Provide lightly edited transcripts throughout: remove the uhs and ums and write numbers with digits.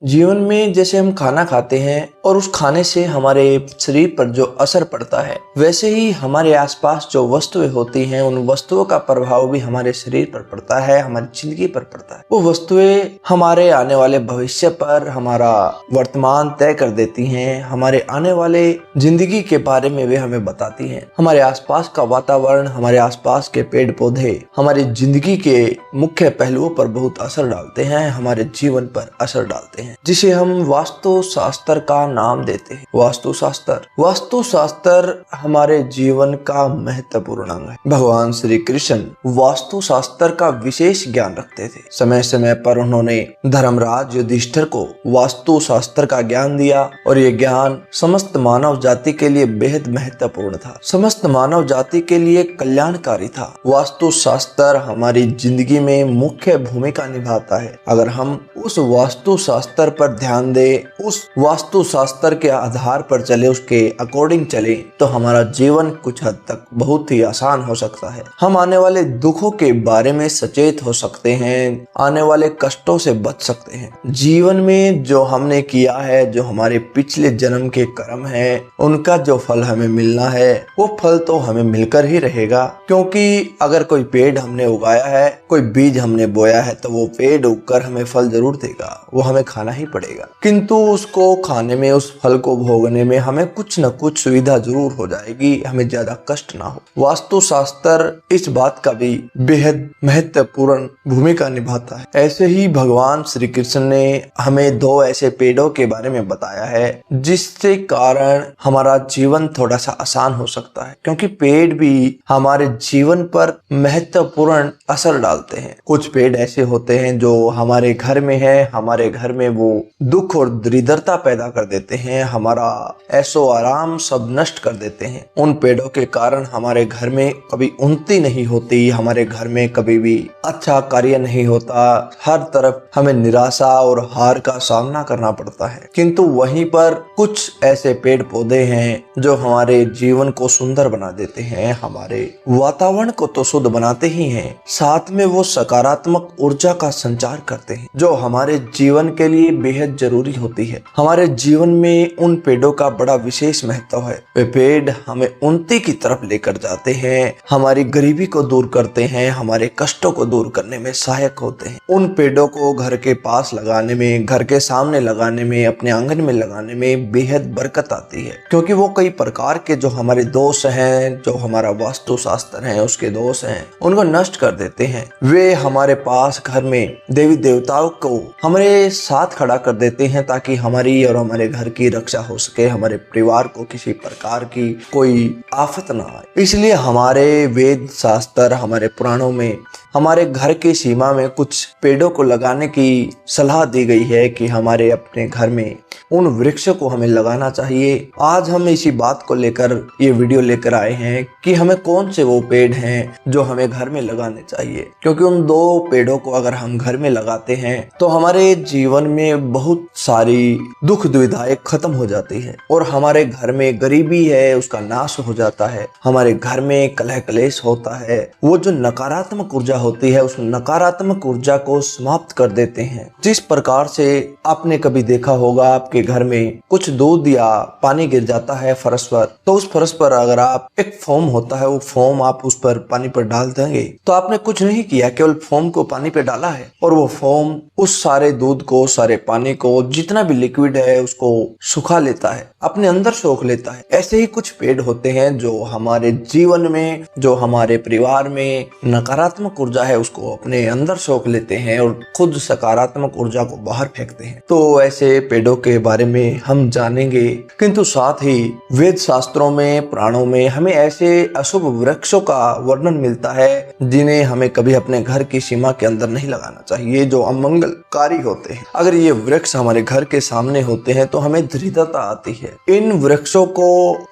जीवन में जैसे हम खाना खाते हैं और उस खाने से हमारे शरीर पर जो असर पड़ता है, वैसे ही हमारे आसपास जो वस्तुएं होती हैं उन वस्तुओं का प्रभाव भी हमारे शरीर पर पड़ता है, हमारी जिंदगी पर पड़ता है। वो वस्तुएं हमारे आने वाले भविष्य पर हमारा वर्तमान तय कर देती हैं, हमारे आने वाले जिंदगी के बारे में वे हमें बताती हैं। हमारे आसपास का वातावरण, हमारे आसपास के पेड़ पौधे हमारी जिंदगी के मुख्य पहलुओं पर बहुत असर डालते हैं, हमारे जीवन पर असर डालते हैं, जिसे हम वास्तु शास्त्र का नाम देते हैं। वास्तु शास्त्र हमारे जीवन का महत्वपूर्ण अंग है। भगवान श्री कृष्ण वास्तु शास्त्र का विशेष ज्ञान रखते थे। समय समय पर उन्होंने धर्मराज युधिष्ठिर को वास्तु शास्त्र का ज्ञान दिया और ये ज्ञान समस्त मानव जाति के लिए बेहद महत्वपूर्ण था, समस्त मानव जाति के लिए कल्याणकारी था। वास्तु शास्त्र हमारी जिंदगी में मुख्य भूमिका निभाता है। अगर हम उस वास्तु शास्त्र पर ध्यान दे, उस वास्तु शास्त्र के आधार पर चले, उसके अकॉर्डिंग चले, तो हमारा जीवन कुछ हद तक बहुत ही आसान हो सकता है। हम आने वाले दुखों के बारे में सचेत हो सकते हैं, आने वाले कष्टों से बच सकते हैं। जीवन में जो हमने किया है, जो हमारे पिछले जन्म के कर्म है, उनका जो फल हमें मिलना है, वो फल तो हमें मिलकर ही रहेगा। क्योंकि अगर कोई पेड़ हमने उगाया है, कोई बीज हमने बोया है, तो वो पेड़ उगकर हमें फल जरूर देगा, वो हमें खाना ही पड़ेगा। किंतु उसको खाने में, उस फल को भोगने में हमें कुछ न कुछ सुविधा जरूर हो जाएगी, हमें ज्यादा कष्ट ना हो। वास्तु शास्त्र इस बात का भी बेहद महत्वपूर्ण भूमिका निभाता है। ऐसे ही भगवान श्री कृष्ण ने हमें दो ऐसे पेड़ों के बारे में बताया है जिससे कारण हमारा जीवन थोड़ा सा आसान हो सकता है, क्योंकि पेड़ भी हमारे जीवन पर महत्वपूर्ण असर डालते हैं। कुछ पेड़ ऐसे होते हैं जो हमारे घर में है, हमारे घर में वो दुख और दरिद्रता पैदा कर देते हैं, हमारा ऐशो आराम सब नष्ट कर देते हैं। उन पेड़ों के कारण हमारे घर में कभी उन्नति नहीं होती, हमारे घर में कभी भी अच्छा कार्य नहीं होता, हर तरफ हमें निराशा और हार का सामना करना पड़ता है। किंतु वहीं पर कुछ ऐसे पेड़ पौधे हैं जो हमारे जीवन को सुंदर बना देते हैं, हमारे वातावरण को तो शुद्ध बनाते ही हैं, साथ में वो सकारात्मक ऊर्जा का संचार करते हैं जो हमारे जीवन के लिए बेहद जरूरी होती है। हमारे जीवन में उन पेड़ों का बड़ा विशेष महत्व है। वे पेड़ हमें उन्नति की तरफ लेकर जाते हैं, हमारी गरीबी को दूर करते हैं, हमारे कष्टों को दूर करने में सहायक होते हैं। उन पेड़ों को घर के पास लगाने में, घर के सामने लगाने में, अपने आंगन में लगाने में बेहद बरकत आती है, क्योंकि वो कई प्रकार के जो हमारे दोष हैं, जो हमारा वास्तु शास्त्र है उसके दोष हैं, उनको नष्ट कर देते हैं। वे हमारे पास घर में देवी देवताओं को हमारे साथ खड़ा कर देते हैं ताकि हमारी और हमारे घर की रक्षा हो सके, हमारे परिवार को किसी प्रकार की कोई आफत ना आए। इसलिए हमारे वेद शास्त्र, हमारे पुराणों में हमारे घर की सीमा में कुछ पेड़ों को लगाने की सलाह दी गई है कि हमारे अपने घर में उन वृक्षों को हमें लगाना चाहिए। आज हम इसी बात को लेकर ये वीडियो लेकर आए हैं कि हमें कौन से वो पेड़ हैं जो हमें घर में लगाने चाहिए, क्योंकि उन दो पेड़ों को अगर हम घर में लगाते हैं तो हमारे जीवन में बहुत सारी दुख दुविधाएं खत्म हो जाती है और हमारे घर में गरीबी है उसका नाश हो जाता है, हमारे घर में कलह कलेश होता है, वो जो नकारात्मक ऊर्जा होती है उस नकारात्मक ऊर्जा को समाप्त कर देते हैं। जिस प्रकार से आपने कभी देखा होगा, आपके घर में कुछ दूध या पानी गिर जाता है फर्श पर, तो उस फर्श पर अगर आप एक फोम होता है, वो फोम आप उस पर पानी पर डाल देंगे तो आपने कुछ नहीं किया, केवल फोम को पानी पे डाला है और वो फोम उस सारे दूध को, सारे पानी को, जितना भी लिक्विड है उसको सुखा लेता है, अपने अंदर सोख लेता है। ऐसे ही कुछ पेड़ होते हैं जो हमारे जीवन में, जो हमारे परिवार में नकारात्मक ऊर्जा है उसको अपने अंदर सोख लेते हैं और खुद सकारात्मक ऊर्जा को बाहर फेंकते हैं। तो ऐसे पेड़ों के बारे में हम जानेंगे, किंतु साथ ही वेद शास्त्रों में, पुराणों में हमें ऐसे अशुभ वृक्षों का वर्णन मिलता है जिन्हें हमें कभी अपने घर की सीमा के अंदर नहीं लगाना चाहिए, जो अमंगलकारी होते हैं। अगर ये वृक्ष हमारे घर के सामने होते हैं तो हमें दरिद्रता आती है। इन वृक्षों को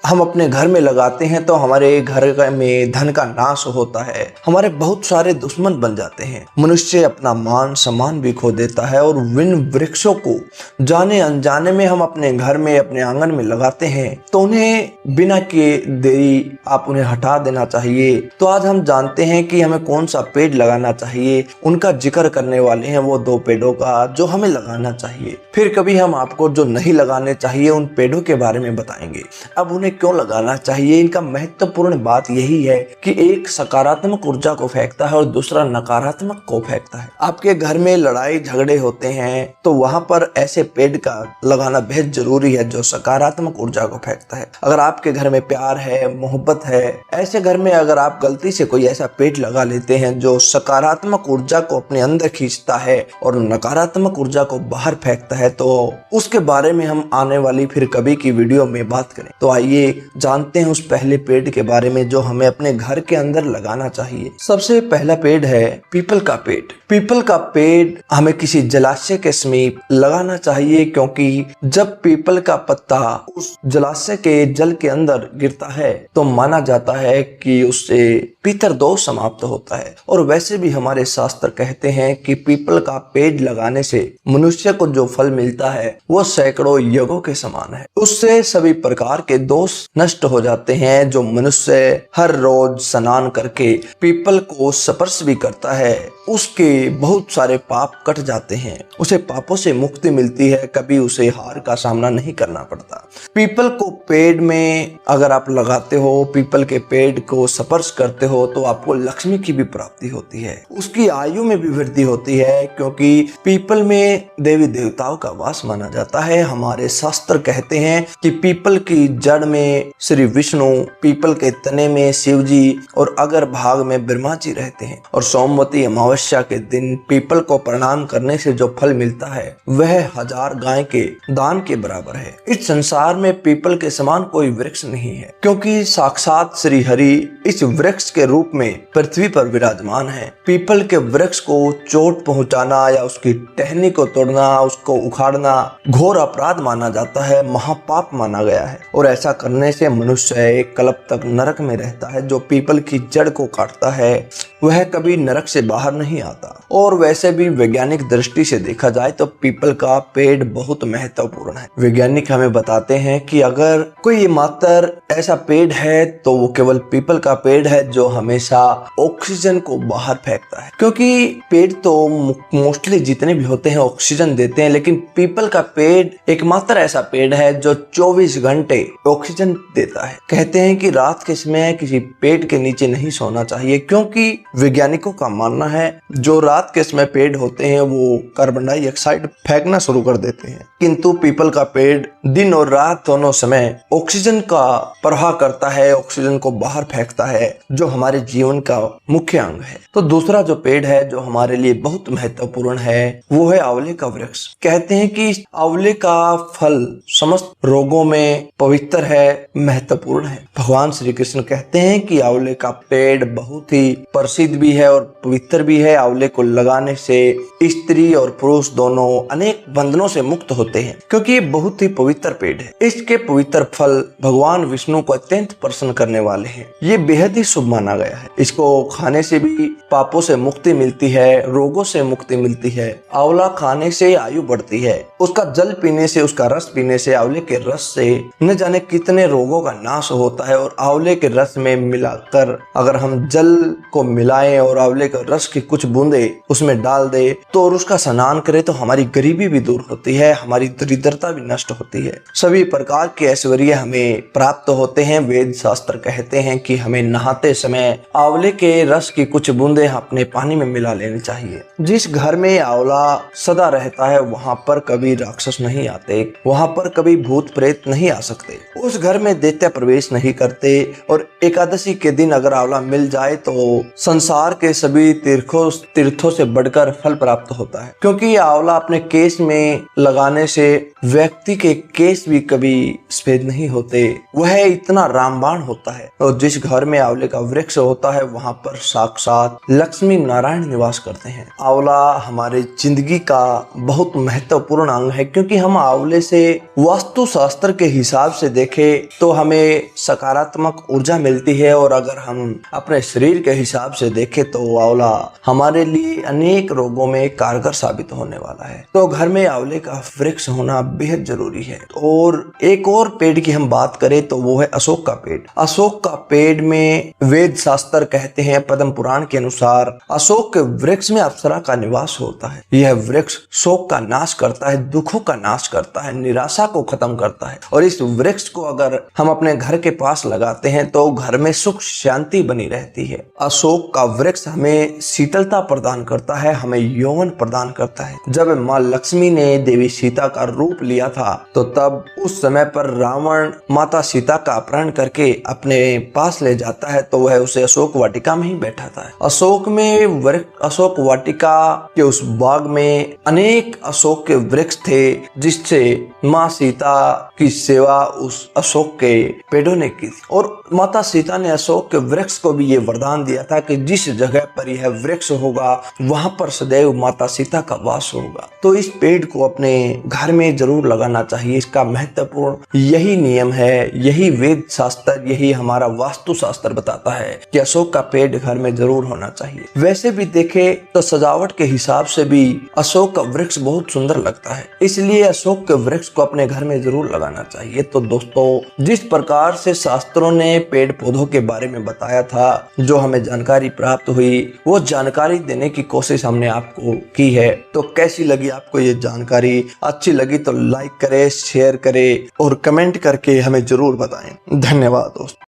हम अपने घर में लगाते हैं तो हमारे घर में धन का नाश होता है, हमारे बहुत सारे दुश्मन बन जाते हैं, मनुष्य अपना मान सम्मान भी खो देता है और इन वृक्षों को जाने अनजाने खाने में हम अपने घर में अपने आंगन में लगाते हैं तो उन्हें बिना किए देरी आप उन्हें हटा देना चाहिए। तो आज हम जानते हैं कि हमें कौन सा पेड़ लगाना चाहिए। उनका जिक्र करने वाले हैं वो 2 पेड़ों का जो हमें लगाना चाहिए। फिर कभी हम आपको जो नहीं लगाने चाहिए उन पेड़ों के बारे में बताएंगे। अब उन्हें क्यों लगाना चाहिए, इनका महत्वपूर्ण बात यही है कि एक सकारात्मक ऊर्जा को फेंकता है और दूसरा नकारात्मक को फेंकता है। आपके घर में लड़ाई झगड़े होते हैं तो वहां पर ऐसे पेड़ का लगाना बेहद जरूरी है जो सकारात्मक ऊर्जा को फेंकता है। अगर आपके घर में प्यार है, मोहब्बत है, ऐसे घर में अगर आप गलती से कोई ऐसा पेड़ लगा लेते हैं जो सकारात्मक ऊर्जा को अपने अंदर खींचता है और नकारात्मक ऊर्जा को बाहर फेंकता है, तो उसके बारे में हम आने वाली फिर कभी की वीडियो में बात करें। तो आइए जानते हैं उस पहले पेड़ के बारे में जो हमें अपने घर के अंदर लगाना चाहिए। सबसे पहला पेड़ है पीपल का पेड़। पीपल का पेड़ हमें किसी जलाशय के समीप लगाना चाहिए क्योंकि जब पीपल का पत्ता उस जलाशय के जल के अंदर गिरता है तो माना जाता है कि उससे पितर दोष समाप्त होता है। और वैसे भी हमारे शास्त्र कहते हैं कि पीपल का पेड़ लगाने से मनुष्य को जो फल मिलता है वो सैकड़ों यज्ञों के समान है। उससे सभी प्रकार के दोष नष्ट हो जाते हैं। जो मनुष्य हर रोज स्नान करके पीपल को स्पर्श भी करता है उसके बहुत सारे पाप कट जाते हैं, उसे पापों से मुक्ति मिलती है, कभी उसे हार का सामना नहीं करना पड़ता। पीपल को पेड़ में अगर आप लगाते हो, पीपल के पेड़ को स्पर्श करते हो तो आपको लक्ष्मी की भी प्राप्ति होती है, उसकी आयु में भी वृद्धि होती है क्योंकि पीपल में देवी देवताओं का वास माना जाता है। हमारे शास्त्र कहते हैं कि पीपल की जड़ में श्री विष्णु, पीपल के तने में शिव जी और अगर भाग में ब्रह्मा जी रहते हैं। और सोमवती अमावस्या के दिन पीपल को प्रणाम करने से जो फल मिलता है वह 1000 गाय के दान के बराबर है। इस संसार में पीपल के समान कोई वृक्ष नहीं है क्योंकि साक्षात श्री हरि इस वृक्ष के रूप में पृथ्वी पर विराजमान है। पीपल के वृक्ष को चोट पहुंचाना या उसकी टहनी को तोड़ना, उसको उखाड़ना घोर अपराध माना जाता है, महापाप माना गया है। और ऐसा करने से मनुष्य एक कल्प तक नरक में रहता है। जो पीपल की जड़ को काटता है वह कभी नरक से बाहर नहीं आता। और वैसे भी वैज्ञानिक दृष्टि से देखा जाए तो पीपल का पेड़ बहुत महत्वपूर्ण है। वैज्ञानिक हमें बताते हैं कि अगर कोई मात्र ऐसा पेड़ है तो वो केवल पीपल का पेड़ है जो हमेशा ऑक्सीजन को बाहर फेंकता है। क्योंकि पेड़ तो मोस्टली जितने भी होते हैं ऑक्सीजन देते हैं, लेकिन पीपल का पेड़ एकमात्र ऐसा पेड़ है जो 24 घंटे ऑक्सीजन देता है। कहते हैं कि रात के समय किसी पेड़ के नीचे नहीं सोना चाहिए क्योंकि वैज्ञानिकों का मानना है जो रात के समय पेड़ होते हैं वो कार्बन डाइऑक्साइड फेंकना शुरू कर देते हैं, किंतु पीपल का पेड़ दिन और रात दोनों समय ऑक्सीजन का प्रवाह करता है, ऑक्सीजन को बाहर फेंकता है जो हमारे जीवन का मुख्य अंग है। तो दूसरा जो पेड़ है जो हमारे लिए बहुत महत्वपूर्ण है वो है आंवले का वृक्ष। कहते हैं कि आंवले का फल समस्त रोगों में पवित्र है, महत्वपूर्ण है। भगवान श्री कृष्ण कहते हैं कि आंवले का पेड़ बहुत ही प्रसिद्ध भी है और पवित्र भी है। आंवले को लगाने से स्त्री और पुरुष दोनों अनेक बंधनों से मुक्त होते हैं क्योंकि ये बहुत ही पवित्र पेड़ है। इसके पवित्र फल भगवान विष्णु को अत्यंत प्रसन्न करने वाले हैं। ये बेहद ही शुभ माना गया है। इसको खाने से भी पापों से मुक्ति मिलती है, रोगों से मुक्ति मिलती है। आंवला खाने से आयु बढ़ती है, उसका जल पीने से, उसका रस पीने से, आंवले के रस से न जाने कितने रोगों का नाश होता है। और आंवले के रस में मिलाकर अगर हम जल को मिलाएं और आंवले के रस की कुछ बूंदे उसमें डाल दे तो और उसका स्नान करें तो हमारी गरीबी भी दूर होती है, हमारी दरिद्रता भी नष्ट होती है, सभी प्रकार के ऐश्वर्य हमें प्राप्त होते हैं। वेद शास्त्र कहते हैं कि हमें नहाते समय आंवले के रस की कुछ बूंदे अपने पानी में मिला लेनी चाहिए। जिस घर में आंवला सदा रहता है वहां पर कभी राक्षस नहीं आते, वहां पर कभी भूत प्रेत नहीं आ सकते, उस घर में दैत्य प्रवेश नहीं करते। और एकादशी के दिन अगर आंवला मिल जाए तो संसार के सभी तीर्थों से बढ़कर फल प्राप्त होता है क्योंकि आंवला अपने केस में लगाने से व्यक्ति के केस भी कभी सफेद नहीं होते, वह इतना रामबाण होता है। और जिस घर में आंवले का वृक्ष होता है वहां पर साक्षात लक्ष्मी नारायण निवास करते हैं। आंवला हमारे जिंदगी का बहुत महत्वपूर्ण अंग है क्योंकि हम आंवले से वास्तु शास्त्र के हिसाब से देखें तो हमें सकारात्मक ऊर्जा मिलती है और अगर हम अपने शरीर के हिसाब से देखें तो आंवला हमारे लिए अनेक रोगों में कारगर साबित होने वाला है। तो घर में आंवले का वृक्ष होना बेहद जरूरी है। और एक और पेड़ की हम बात करें तो वो है अशोक का पेड़। अशोक का पेड़ में वेद शास्त्र कहते हैं, पद्म पुराण के अनुसार अशोक के वृक्ष में अप्सरा का निवास होता है। यह वृक्ष शोक का नाश करता है, दुखों का नाश करता है, निराशा को खत्म करता है। और इस वृक्ष को अगर हम अपने घर के पास लगाते हैं तो घर में सुख शांति बनी रहती है। अशोक का वृक्ष हमें शीतलता प्रदान करता है, हमें यौवन प्रदान करता है। जब माँ लक्ष्मी ने देवी सीता का रूप लिया था तो तब उस समय पर रावण माता सीता का अपहरण करके अपने पास ले जाता है, तो वह उसे अशोक वाटिका में ही बैठाता है। अशोक वाटिका के उस बाग में अनेक अशोक के वृक्ष थे, जिससे माँ सीता की सेवा उस अशोक के पेड़ों ने की। और माता सीता ने अशोक के वृक्ष को भी ये वरदान दिया था कि जिस जगह पर यह वृक्ष होगा वहां पर सदैव माता सीता का वास होगा। तो इस पेड़ को अपने घर में जरूर लगाना चाहिए। इसका महत्वपूर्ण यही नियम है, यही वेद शास्त्र, यही हमारा वास्तु शास्त्र बताता है कि अशोक का पेड़ घर में जरूर होना चाहिए। वैसे भी देखे तो सजावट के हिसाब से भी अशोक का वृक्ष बहुत सुंदर लगता है, इसलिए अशोक के वृक्ष को अपने घर में जरूर लगाना चाहिए। तो दोस्तों, जिस प्रकार से शास्त्रों ने पेड़ पौधों के बारे में बताया था, जो हमें जानकारी प्राप्त हुई, वो जानकारी देने की कोशिश हमने आपको की है। तो कैसी लगी आपको ये जानकारी? अच्छी लगी तो लाइक करें, शेयर करें और कमेंट करके हमें जरूर बताएं। धन्यवाद दोस्तों।